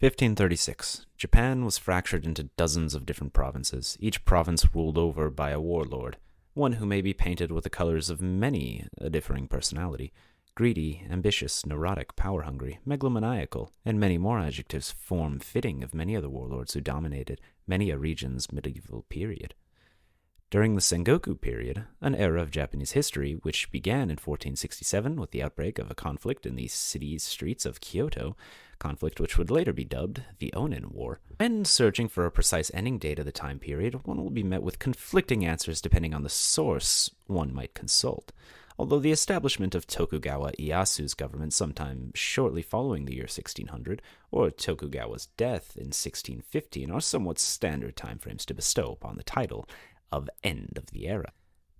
1536. Japan was fractured into dozens of different provinces, each province ruled over by a warlord, one who may be painted with the colors of many a differing personality: greedy, ambitious, neurotic, power-hungry, megalomaniacal, and many more adjectives form fitting of many of the warlords who dominated many a region's medieval period. During the Sengoku period, an era of Japanese history which began in 1467 with the outbreak of a conflict in the city's streets of Kyoto, conflict which would later be dubbed the Onin War. When searching for a precise ending date of the time period, one will be met with conflicting answers depending on the source one might consult. Although the establishment of Tokugawa Ieyasu's government sometime shortly following the year 1600, or Tokugawa's death in 1615 are somewhat standard timeframes to bestow upon the title of end of the era.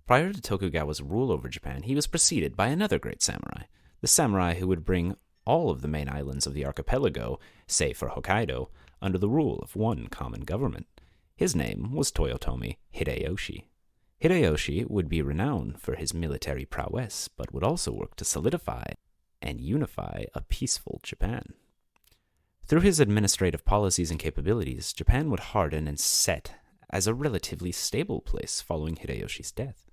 Prior to Tokugawa's rule over Japan, he was preceded by another great samurai, the samurai who would bring all of the main islands of the archipelago, save for Hokkaido, under the rule of one common government. His name was Toyotomi Hideyoshi. Hideyoshi would be renowned for his military prowess, but would also work to solidify and unify a peaceful Japan. Through his administrative policies and capabilities, Japan would harden and set as a relatively stable place following Hideyoshi's death.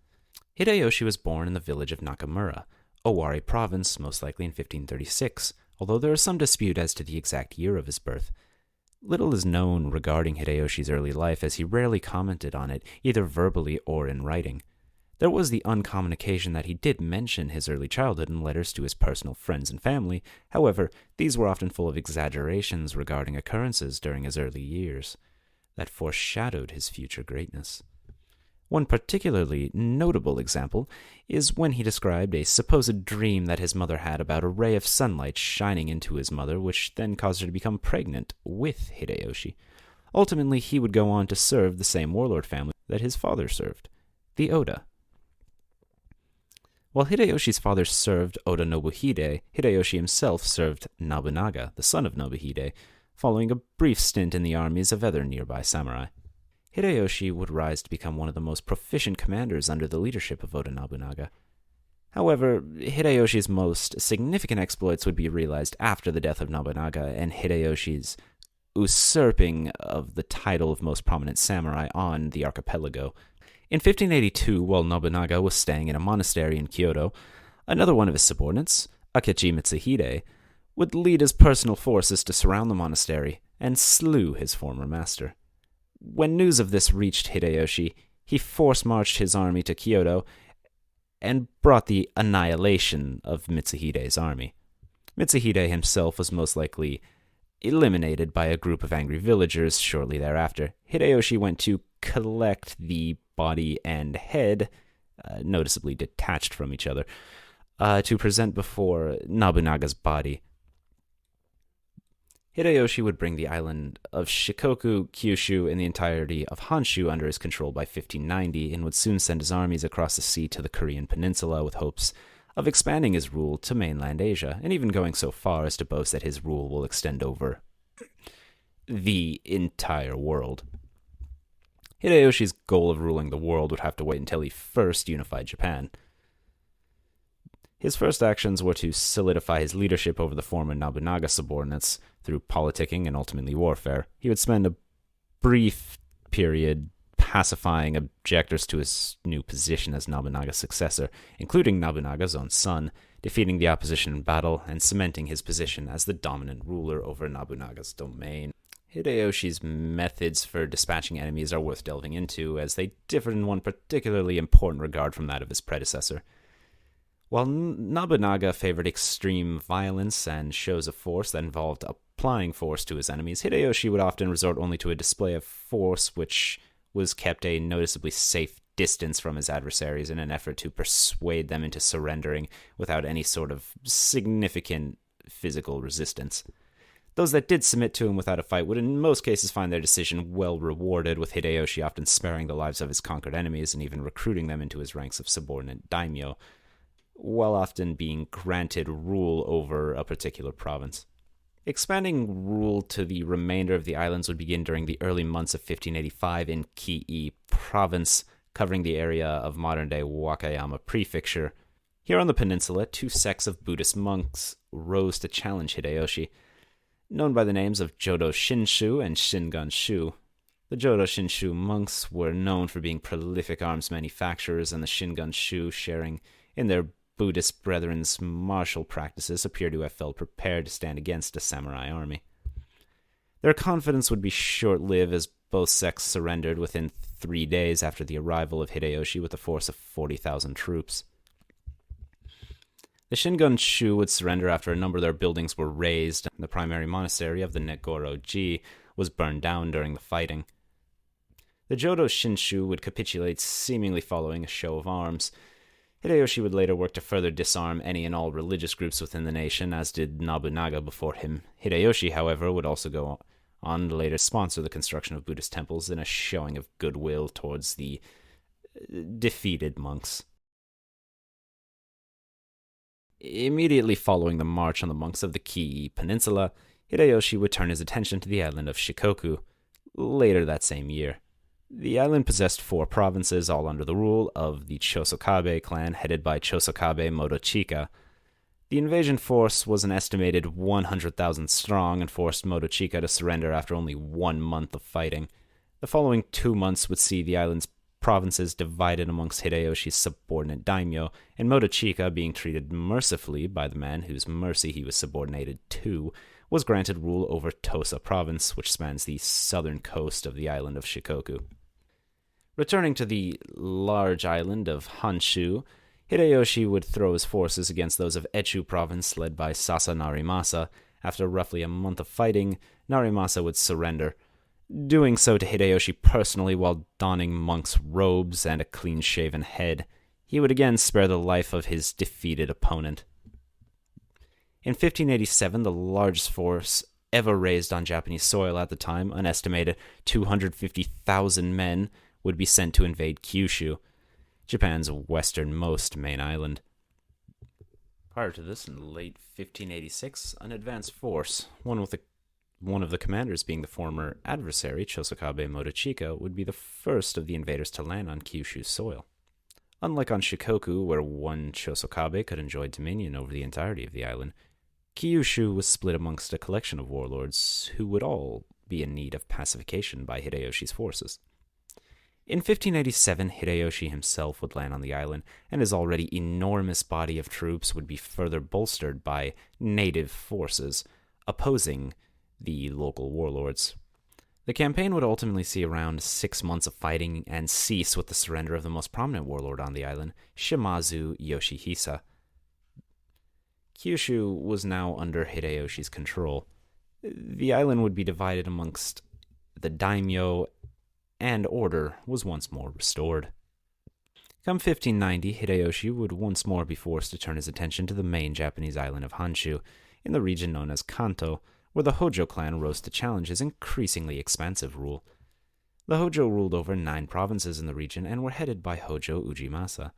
Hideyoshi was born in the village of Nakamura, Owari Province, most likely in 1536, although there is some dispute as to the exact year of his birth. Little is known regarding Hideyoshi's early life, as he rarely commented on it, either verbally or in writing. There was the uncommon occasion that he did mention his early childhood in letters to his personal friends and family. However, these were often full of exaggerations regarding occurrences during his early years that foreshadowed his future greatness. One particularly notable example is when he described a supposed dream that his mother had about a ray of sunlight shining into his mother, which then caused her to become pregnant with Hideyoshi. Ultimately, he would go on to serve the same warlord family that his father served, the Oda. While Hideyoshi's father served Oda Nobuhide, Hideyoshi himself served Nobunaga, the son of Nobuhide, following a brief stint in the armies of other nearby samurai. Hideyoshi would rise to become one of the most proficient commanders under the leadership of Oda Nobunaga. However, Hideyoshi's most significant exploits would be realized after the death of Nobunaga and Hideyoshi's usurping of the title of most prominent samurai on the archipelago. In 1582, while Nobunaga was staying in a monastery in Kyoto, another one of his subordinates, Akechi Mitsuhide, would lead his personal forces to surround the monastery and slew his former master. When news of this reached Hideyoshi, he force-marched his army to Kyoto and brought the annihilation of Mitsuhide's army. Mitsuhide himself was most likely eliminated by a group of angry villagers shortly thereafter. Hideyoshi went to collect the body and head, noticeably detached from each other, to present before Nobunaga's body. Hideyoshi would bring the island of Shikoku, Kyushu, and the entirety of Honshu under his control by 1590, and would soon send his armies across the sea to the Korean peninsula with hopes of expanding his rule to mainland Asia, and even going so far as to boast that his rule will extend over the entire world. Hideyoshi's goal of ruling the world would have to wait until he first unified Japan. His first actions were to solidify his leadership over the former Nobunaga subordinates through politicking and ultimately warfare. He would spend a brief period pacifying objectors to his new position as Nobunaga's successor, including Nobunaga's own son, defeating the opposition in battle and cementing his position as the dominant ruler over Nobunaga's domain. Hideyoshi's methods for dispatching enemies are worth delving into, as they differed in one particularly important regard from that of his predecessor. While Nobunaga favored extreme violence and shows of force that involved applying force to his enemies, Hideyoshi would often resort only to a display of force which was kept a noticeably safe distance from his adversaries in an effort to persuade them into surrendering without any sort of significant physical resistance. Those that did submit to him without a fight would in most cases find their decision well rewarded, with Hideyoshi often sparing the lives of his conquered enemies and even recruiting them into his ranks of subordinate daimyo, while often being granted rule over a particular province. Expanding rule to the remainder of the islands would begin during the early months of 1585 in Kii province, covering the area of modern-day Wakayama prefecture. Here on the peninsula, two sects of Buddhist monks rose to challenge Hideyoshi. known by the names of Jodo Shinshu and Shingon Shu. The Jodo Shinshu monks were known for being prolific arms manufacturers, and the Shingon Shu, sharing in their Buddhist brethren's martial practices, appear to have felt prepared to stand against a samurai army. Their confidence would be short-lived, as both sects surrendered within 3 days after the arrival of Hideyoshi with a force of 40,000 troops. The Shingon Shu would surrender after a number of their buildings were razed, and the primary monastery of the Negoro-ji was burned down during the fighting. The Jodo Shinshu would capitulate, seemingly following a show of arms. Hideyoshi would later work to further disarm any and all religious groups within the nation, as did Nobunaga before him. Hideyoshi, however, would also go on to later sponsor the construction of Buddhist temples in a showing of goodwill towards the defeated monks. Immediately following the march on the monks of the Kii Peninsula, Hideyoshi would turn his attention to the island of Shikoku later that same year. The island possessed 4 provinces, all under the rule of the Chosokabe clan, headed by Chosokabe Motochika. The invasion force was an estimated 100,000 strong and forced Motochika to surrender after only 1 month of fighting. The following 2 months would see the island's provinces divided amongst Hideyoshi's subordinate daimyo, and Motochika, being treated mercifully by the man whose mercy he was subordinated to, was granted rule over Tosa province, which spans the southern coast of the island of Shikoku. Returning to the large island of Honshu, Hideyoshi would throw his forces against those of Echu province, led by Sasa Narimasa. After roughly a month of fighting, Narimasa would surrender, doing so to Hideyoshi personally while donning monk's robes and a clean-shaven head. He would again spare the life of his defeated opponent. In 1587, the largest force ever raised on Japanese soil at the time, an estimated 250,000 men, would be sent to invade Kyushu, Japan's westernmost main island. Prior to this, in late 1586, an advanced force, one of the commanders being the former adversary, Chosokabe Motochika, would be the first of the invaders to land on Kyushu soil. Unlike on Shikoku, where one Chosokabe could enjoy dominion over the entirety of the island, Kyushu was split amongst a collection of warlords who would all be in need of pacification by Hideyoshi's forces. In 1587, Hideyoshi himself would land on the island, and his already enormous body of troops would be further bolstered by native forces opposing the local warlords. The campaign would ultimately see around 6 months of fighting and cease with the surrender of the most prominent warlord on the island, Shimazu Yoshihisa. Kyushu was now under Hideyoshi's control. The island would be divided amongst the daimyo, and order was once more restored. Come 1590, Hideyoshi would once more be forced to turn his attention to the main Japanese island of Honshu, in the region known as Kanto, where the Hojo clan rose to challenge his increasingly expansive rule. The Hojo ruled over 9 provinces in the region and were headed by Hojo Ujimasa.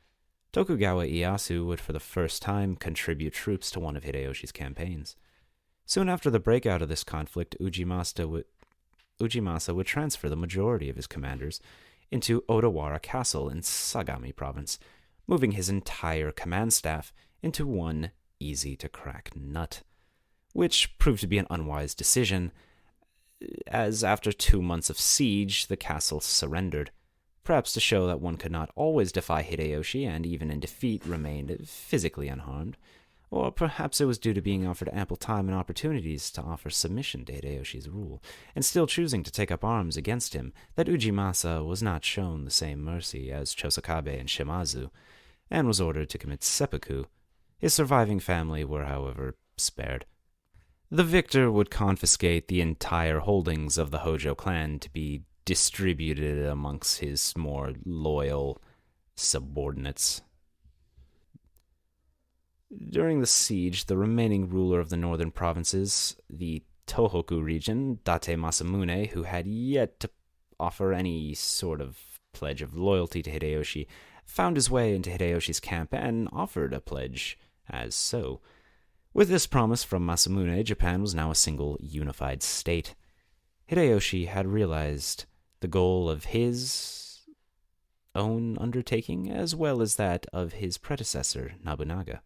Tokugawa Ieyasu would for the first time contribute troops to one of Hideyoshi's campaigns. Soon after the breakout of this conflict, Ujimasa would transfer the majority of his commanders into Odawara Castle in Sagami province, moving his entire command staff into one easy-to-crack nut, which proved to be an unwise decision, as after 2 months of siege, the castle surrendered, perhaps to show that one could not always defy Hideyoshi and, even in defeat, remained physically unharmed, or perhaps it was due to being offered ample time and opportunities to offer submission to Hideyoshi's rule, and still choosing to take up arms against him, that Ujimasa was not shown the same mercy as Chosokabe and Shimazu, and was ordered to commit seppuku. His surviving family were, however, spared. The victor would confiscate the entire holdings of the Hojo clan to be distributed amongst his more loyal subordinates. During the siege, the remaining ruler of the northern provinces, the Tohoku region, Date Masamune, who had yet to offer any sort of pledge of loyalty to Hideyoshi, found his way into Hideyoshi's camp and offered a pledge as so. With this promise from Masamune, Japan was now a single unified state. Hideyoshi had realized the goal of his own undertaking as well as that of his predecessor, Nobunaga.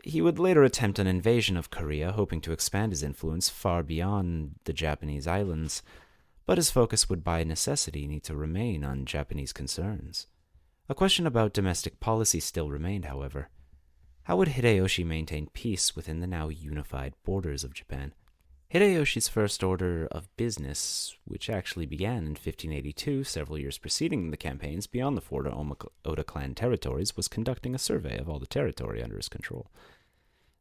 He would later attempt an invasion of Korea, hoping to expand his influence far beyond the Japanese islands, but his focus would by necessity need to remain on Japanese concerns. A question about domestic policy still remained, however. How would Hideyoshi maintain peace within the now unified borders of Japan? Hideyoshi's first order of business, which actually began in 1582, several years preceding the campaigns beyond the Fort Oda clan territories, was conducting a survey of all the territory under his control.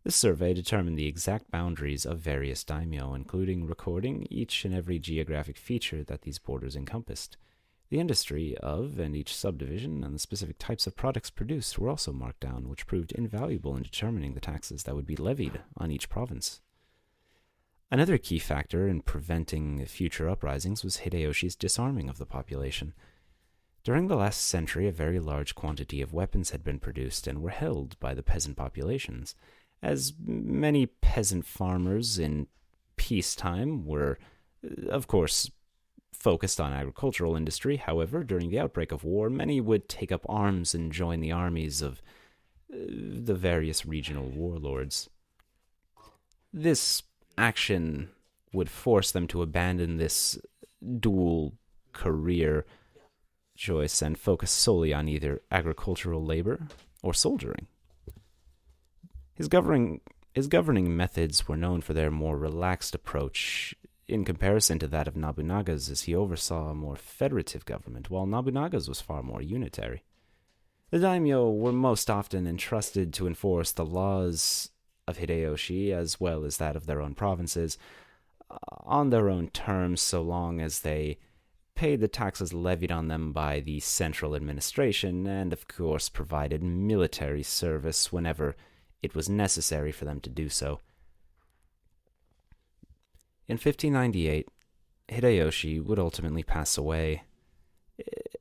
This survey determined the exact boundaries of various daimyo, including recording each and every geographic feature that these borders encompassed. The industry of and each subdivision and the specific types of products produced were also marked down, which proved invaluable in determining the taxes that would be levied on each province. Another key factor in preventing future uprisings was Hideyoshi's disarming of the population. During the last century, a very large quantity of weapons had been produced and were held by the peasant populations. As many peasant farmers in peacetime were, of course, focused on agricultural industry. However, during the outbreak of war, many would take up arms and join the armies of the various regional warlords. This action would force them to abandon this dual career choice and focus solely on either agricultural labor or soldiering. His governing methods were known for their more relaxed approach in comparison to that of Nobunaga's, as he oversaw a more federative government, while Nobunaga's was far more unitary. The daimyo were most often entrusted to enforce the laws of Hideyoshi as well as that of their own provinces on their own terms, so long as they paid the taxes levied on them by the central administration and, of course, provided military service whenever it was necessary for them to do so. In 1598, Hideyoshi would ultimately pass away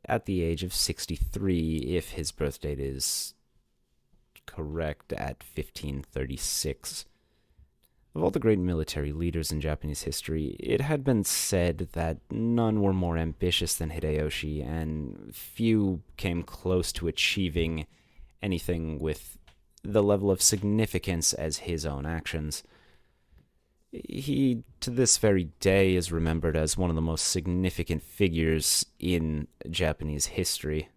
at the age of 63, if his birth date is correct, at 1536. Of all the great military leaders in Japanese history, it had been said that none were more ambitious than Hideyoshi, and few came close to achieving anything with the level of significance as his own actions. He, to this very day, is remembered as one of the most significant figures in Japanese history.